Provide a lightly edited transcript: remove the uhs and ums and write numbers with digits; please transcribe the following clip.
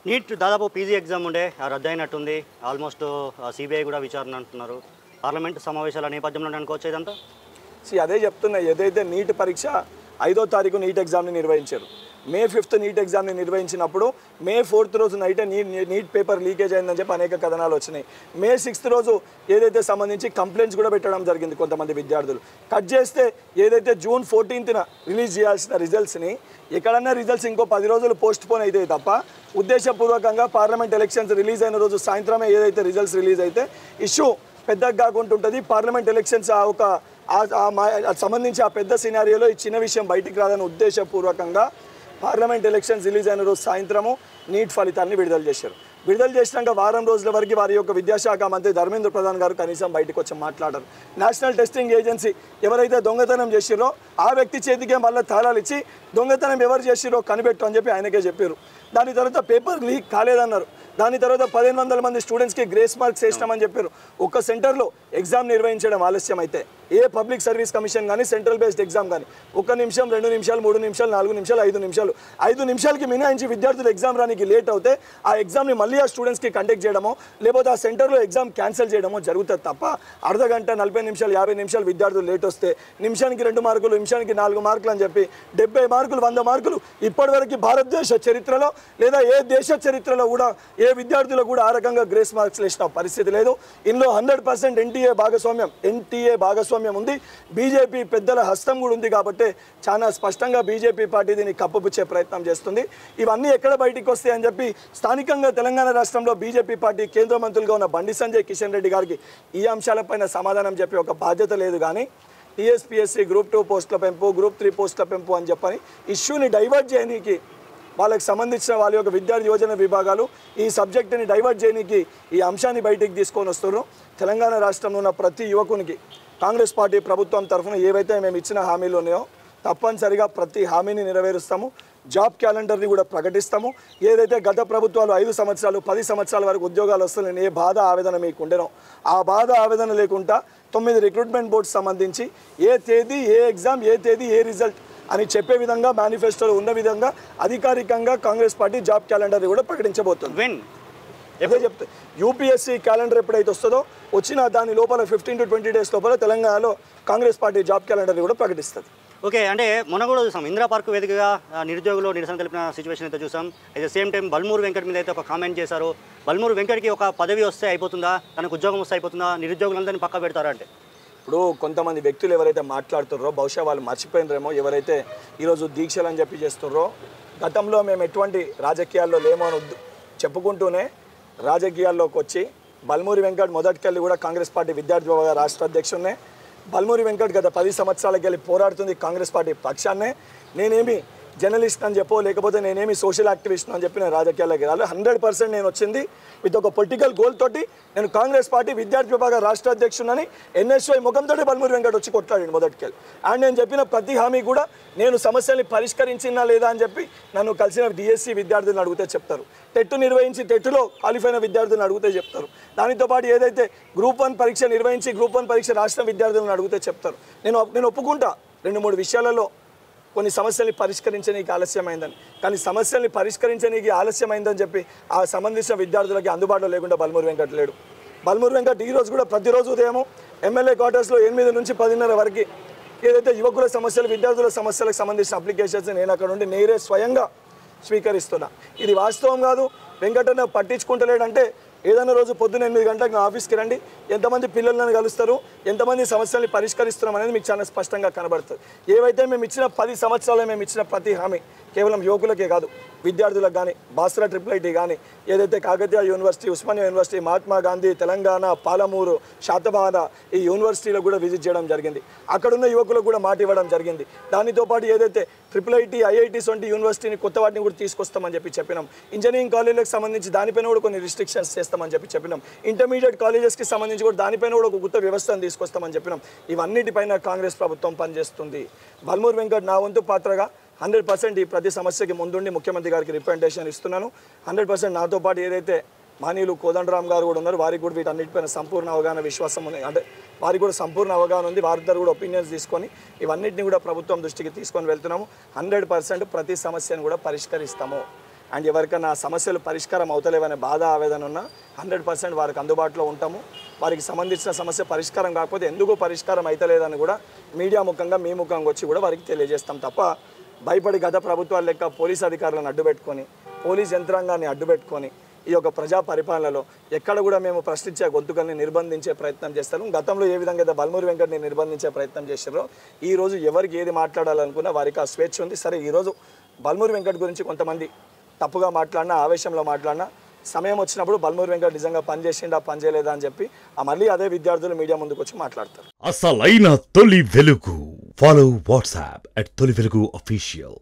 Neat దాదాపు PG exam ఉండే రద్దయినట్టుంది. Almost CBI కూడా విచారణ అంటున్నారు. పార్లమెంట్ సమావేశాల నేపథ్యంలో అనుకోవచ్చు ఇదంతా. అదే చెప్తున్నా, ఏదైతే నీట్ పరీక్ష 5వ తారీఖు నీట్ ఎగ్జామ్ని నిర్వహించారు. May 5th నీట్ ఎగ్జామ్ని నిర్వహించినప్పుడు May 4th రోజు నైటే నీట్ పేపర్ లీకేజ్ అయిందని చెప్పి అనేక కథనాలు వచ్చినాయి. May 6th రోజు ఏదైతే సంబంధించి కంప్లైంట్స్ కూడా పెట్టడం జరిగింది కొంతమంది విద్యార్థులు. కట్ చేస్తే ఏదైతే June 14th రిలీజ్ చేయాల్సిన రిజల్ట్స్ని ఎక్కడన్నా రిజల్ట్స్ ఇంకో 10 రోజులు పోస్ట్ పోన్ అయితే తప్ప ఉద్దేశపూర్వకంగా పార్లమెంట్ ఎలక్షన్స్ రిలీజ్ అయిన రోజు సాయంత్రమే ఏదైతే రిజల్ట్స్ రిలీజ్ అయితే ఇష్యూ పెద్దగా కాకుండా ఉంటుంది. పార్లమెంట్ ఎలక్షన్స్ సంబంధించి ఆ పెద్ద సినారియోలో ఈ చిన్న విషయం బయటికి రాదని ఉద్దేశపూర్వకంగా పార్లమెంట్ ఎలక్షన్స్ రిలీజ్ అయిన రోజు సాయంత్రము నీట్ ఫలితాన్ని విడుదల చేశారు. విడుదల చేసినాక వారం రోజుల వరకు వారి యొక్క విద్యాశాఖ మంత్రి ధర్మేంద్ర ప్రధాన్ గారు కనీసం బయటకు వచ్చి మాట్లాడారు. నేషనల్ టెస్టింగ్ ఏజెన్సీ ఎవరైతే దొంగతనం చేసిరో ఆ వ్యక్తి చేతికే మళ్ళీ తాళాలు ఇచ్చి దొంగతనం ఎవరు చేసిరో కనిపెట్టు అని చెప్పి ఆయనకే చెప్పారు. దాని తర్వాత పేపర్ లీక్ కాలేదన్నారు. దాని తర్వాత 1500 మంది స్టూడెంట్స్కి గ్రేస్ మార్క్స్ వేసినామని చెప్పారు. ఒక్క సెంటర్లో ఎగ్జామ్ నిర్వహించడం ఆలస్యం అయితే ఏ పబ్లిక్ సర్వీస్ కమిషన్ కానీ సెంట్రల్ బేస్డ్ ఎగ్జామ్ కానీ 1 నిమిషం 2 నిమిషాలు 3 నిమిషాలు 4 నిమిషాలు 5 నిమిషాలకి మినహాయించి విద్యార్థులు ఎగ్జామ్ రానికి లేట్ అవుతే ఆ ఎగ్జామ్ని మళ్ళీ ఆ స్టూడెంట్స్కి కండక్ట్ చేయడమో లేకపోతే ఆ సెంటర్లో ఎగ్జామ్ క్యాన్సిల్ చేయడమో జరుగుతుంది తప్ప అర్ధ గంట 40 నిమిషాలు 50 నిమిషాలు విద్యార్థులు లేట్ వస్తే నిమిషానికి 2 మార్కులు నిమిషానికి 4 మార్కులు అని చెప్పి 70 మార్కులు 100 మార్కులు ఇప్పటివరకు భారతదేశ చరిత్రలో లేదా ఏ దేశ చరిత్రలో కూడా ఏ విద్యార్థులు కూడా ఆ రకంగా గ్రేస్ మార్క్స్ వేసిన పరిస్థితి లేదు. ఇందులో 100% ఎన్టీఏ భాగస్వామ్యం ఉంది. బీజేపీ పెద్దల హస్తం కూడా ఉంది కాబట్టి చాలా స్పష్టంగా బీజేపీ పార్టీ దీన్ని కప్పపుచ్చే ప్రయత్నం చేస్తుంది. ఇవన్నీ ఎక్కడ బయటికి వస్తాయి అని చెప్పి స్థానికంగా తెలంగాణ రాష్ట్రంలో బీజేపీ పార్టీ కేంద్ర మంత్రులుగా ఉన్న బండి సంజయ్ కిషన్ రెడ్డి గారికి ఈ అంశాలపైన సమాధానం చెప్పి ఒక బాధ్యత లేదు. కానీ టీఎస్పీఎస్సీ గ్రూప్ 2 పోస్టుల పెంపు గ్రూప్ 3 పోస్టుల పెంపు అని చెప్పని ఇష్యూని డైవర్ట్ చేయడానికి వాళ్ళకి సంబంధించిన వాళ్ళ యొక్క విద్యార్థి యోజన విభాగాలు ఈ సబ్జెక్టుని డైవర్ట్ చేయడానికి ఈ అంశాన్ని బయటికి తీసుకొని వస్తున్నారు. తెలంగాణ రాష్ట్రంలో ఉన్న ప్రతి యువకునికి కాంగ్రెస్ పార్టీ ప్రభుత్వం తరఫున ఏవైతే మేము ఇచ్చిన హామీలు ఉన్నాయో తప్పనిసరిగా ప్రతి హామీని నెరవేరుస్తాము. జాబ్ క్యాలెండర్ని కూడా ప్రకటిస్తాము. ఏదైతే గత ప్రభుత్వాలు 5 సంవత్సరాలు 10 సంవత్సరాల వరకు ఉద్యోగాలు వస్తున్నాయని ఏ బాధ ఆవేదన మీకు ఉండేనో ఆ బాధ ఆవేదన లేకుండా 9 రిక్రూట్మెంట్ బోర్డ్స్ సంబంధించి ఏ తేదీ ఏ ఎగ్జామ్ ఏ తేదీ ఏ రిజల్ట్ అని చెప్పే విధంగా మేనిఫెస్టోలో ఉన్న విధంగా అధికారికంగా కాంగ్రెస్ పార్టీ జాబ్ క్యాలెండర్ని కూడా ప్రకటించబోతుంది. అదే చెప్తే యూపీఎస్సీ క్యాలెండర్ ఎప్పుడైతే వస్తుందో వచ్చిన దాని లోపల 15 to 20 days లోపల తెలంగాణలో కాంగ్రెస్ పార్టీ జాబ్ క్యాలెండర్ని కూడా ప్రకటిస్తుంది. ఓకే, అంటే మొన్న కూడా చూసాం ఇందిరా పార్క్ వేదికగా నిరుద్యోగులు నిరసన తెలిపిన సిచ్యువేషన్ అయితే చూసాం. At the same time Balmoor Venkat మీద అయితే ఒక కామెంట్ చేశారు. బల్మూరు వెంకట్కి ఒక పదవి వస్తే అయిపోతుందా, తనకు ఉద్యోగం వస్తే అయిపోతుందా, నిరుద్యోగులందరినీ పక్క పెడతారా అంటే ఇప్పుడు కొంతమంది వ్యక్తులు ఎవరైతే మాట్లాడుతున్నారో బహుశా వాళ్ళు మర్చిపోయినరేమో. ఎవరైతే ఈరోజు దీక్షలు అని చెప్పి చేస్తున్నారో గతంలో మేము ఎటువంటి రాజకీయాల్లో లేమో అని చెప్పుకుంటూనే రాజకీయాల్లోకి వచ్చి బల్మూరి వెంకట్ మొదటికెళ్ళి కూడా కాంగ్రెస్ పార్టీ విద్యార్థి విభాగ రాష్ట్ర అధ్యక్షుడినే. బల్మూరి వెంకట్ గత 10 సంవత్సరాలకి వెళ్ళి పోరాడుతుంది కాంగ్రెస్ పార్టీ పక్షాన్నే. నేనేమి జర్నలిస్ట్ అని చెప్పో లేకపోతే నేనేమి సోషల్ యాక్టివిస్ట్ అని చెప్పి నేను రాజకీయాల్లోకి రాలి 100% నేను వచ్చింది విత్ ఒక పొలిటికల్ గోల్ తోటి. నేను కాంగ్రెస్ పార్టీ విద్యార్థి విభాగ రాష్ట్ర అధ్యక్షుడిని ఎన్ఎస్వై ముఖంతో బల్మూరి వెంకట్ వచ్చి కొట్లాడండి మొదటికెళ్ళి. అండ్ నేను చెప్పిన ప్రతి హామీ కూడా నేను సమస్యల్ని పరిష్కరించినా లేదా అని చెప్పి నన్ను కలిసిన డిఎస్సి విద్యార్థులను అడిగితే చెప్తారు. టెట్ నిర్వహించి టెట్లో క్వాలిఫై అయిన విద్యార్థులను అడిగితే చెప్తారు. దానితో పాటు ఏదైతే గ్రూప్ 1 పరీక్ష నిర్వహించి గ్రూప్ 1 పరీక్ష రాష్ట్ర విద్యార్థులను అడిగితే చెప్తారు. నేను ఒప్పుకుంటా 2-3 విషయాలలో కొన్ని సమస్యల్ని పరిష్కరించడానికి ఆలస్యమైందని. కానీ సమస్యల్ని పరిష్కరించడానికి ఆలస్యమైందని చెప్పి ఆ సంబంధించిన విద్యార్థులకి అందుబాటులో లేకుండా బల్మూరి వెంకట్ లేడు. బల్మూరి వెంకట్ ఈరోజు కూడా ప్రతిరోజు ఉదయం ఎమ్మెల్యే క్వార్టర్స్లో 8 నుంచి 10:30 వరకు ఏదైతే యువకుల సమస్యలు విద్యార్థుల సమస్యలకు సంబంధించిన అప్లికేషన్స్ నేను అక్కడ నుండి నేరే స్వయంగా స్వీకరిస్తున్నా. ఇది వాస్తవం కాదు. వెంకటన్న పట్టించుకుంటలేడంటే ఏదైనా రోజు పొద్దున్న 8 గంటలకు నా ఆఫీస్కి రండి, ఎంతమంది పిల్లలను కలుస్తారు, ఎంతమంది సమస్యల్ని పరిష్కరిస్తున్నాం అనేది మీకు చాలా స్పష్టంగా కనబడుతుంది. ఏవైతే మేము ఇచ్చిన 10 సంవత్సరాలు మేము ఇచ్చిన ప్రతి హామీ కేవలం యువకులకే కాదు విద్యార్థులకు కానీ బాసరా IIIT కానీ ఏదైతే కాకతీయ యూనివర్సిటీ ఉస్మానియా యూనివర్సిటీ మహాత్మా గాంధీ తెలంగాణ పాలమూరు శాతవాహన ఈ యూనివర్సిటీలో కూడా విజిట్ చేయడం జరిగింది. అక్కడున్న యువకులకు కూడా మాట ఇవ్వడం జరిగింది. దానితో పాటు ఏదైతే IIIT IITs వంటి యూనివర్సిటీని కొత్త వాటిని కూడా తీసుకొస్తామని చెప్పినాం. ఇంజనీరింగ్ కాలేజీలకు సంబంధించి దానిపైన కూడా కొన్ని రిస్ట్రిక్షన్స్ చేస్తామని చెప్పినాం. ఇంటర్మీడియట్ కాలేజెస్కి సంబంధించి కూడా దానిపైన కూడా ఒక కొత్త వ్యవస్థను తీసుకొస్తామని చెప్పినాం. ఇవన్నిటిపైన కాంగ్రెస్ ప్రభుత్వం పనిచేస్తుంది. బల్మూరి వెంకట్ నా వంతు పాత్రగా 100% ఈ ప్రతి సమస్యకి ముందుండి ముఖ్యమంత్రి గారికి రిప్రజెంటేషన్ ఇస్తున్నాను. 100% నాతో పాటు ఏదైతే మానీయులు కోదండరామ్ గారు కూడా ఉన్నారు వారికి కూడా వీటన్నిటిపైన సంపూర్ణ అవగాహన విశ్వాసం ఉంది. అంటే వారికి కూడా సంపూర్ణ అవగాహన ఉంది. వారిద్దరు కూడా ఒపీనియన్స్ తీసుకొని ఇవన్నిటిని కూడా ప్రభుత్వం దృష్టికి తీసుకొని వెళ్తున్నాము. 100% ప్రతి సమస్యను కూడా పరిష్కరిస్తాము. అండ్ ఎవరికైనా సమస్యలు పరిష్కారం అవుతలేవనే బాధ ఆవేదన ఉన్నా 100% వారికి అందుబాటులో ఉంటాము. వారికి సంబంధించిన సమస్య పరిష్కారం కాకపోతే ఎందుకు పరిష్కారం అవుతలేదని కూడా మీడియా ముఖంగా మీ ముఖంగా వచ్చి కూడా వారికి తెలియజేస్తాం తప్ప భయపడి గత ప్రభుత్వాల లెక్క పోలీస్ అధికారులను అడ్డుపెట్టుకొని పోలీస్ యంత్రాంగాన్ని అడ్డుపెట్టుకొని ఈ యొక్క ప్రజా పరిపాలనలో ఎక్కడ కూడా మేము ప్రశ్నించే గొంతుకల్ని నిర్బంధించే ప్రయత్నం చేస్తాము. గతంలో ఏ విధంగా అయితే బల్మూరి వెంకట్ని నిర్బంధించే ప్రయత్నం చేశారో ఈరోజు ఎవరికి ఏది మాట్లాడాలనుకున్నా వారికి ఆ స్వేచ్ఛ ఉంది. సరే, ఈరోజు బల్మూరి వెంకట్ గురించి కొంతమంది తప్పుగా మాట్లాడినా, ఆవేశంలో మాట్లాడినా, సమయం వచ్చినప్పుడు బల్మూరి వెంకట్ నిజంగా పనిచేసిండా పని చేయలేదా అని చెప్పి మళ్ళీ అదే విద్యార్థులు మీడియా ముందుకు వచ్చి మాట్లాడతారు. అసలైన తొలి వెలుగు. ఫాలో వాట్సాప్ @తొలి వెలుగు official.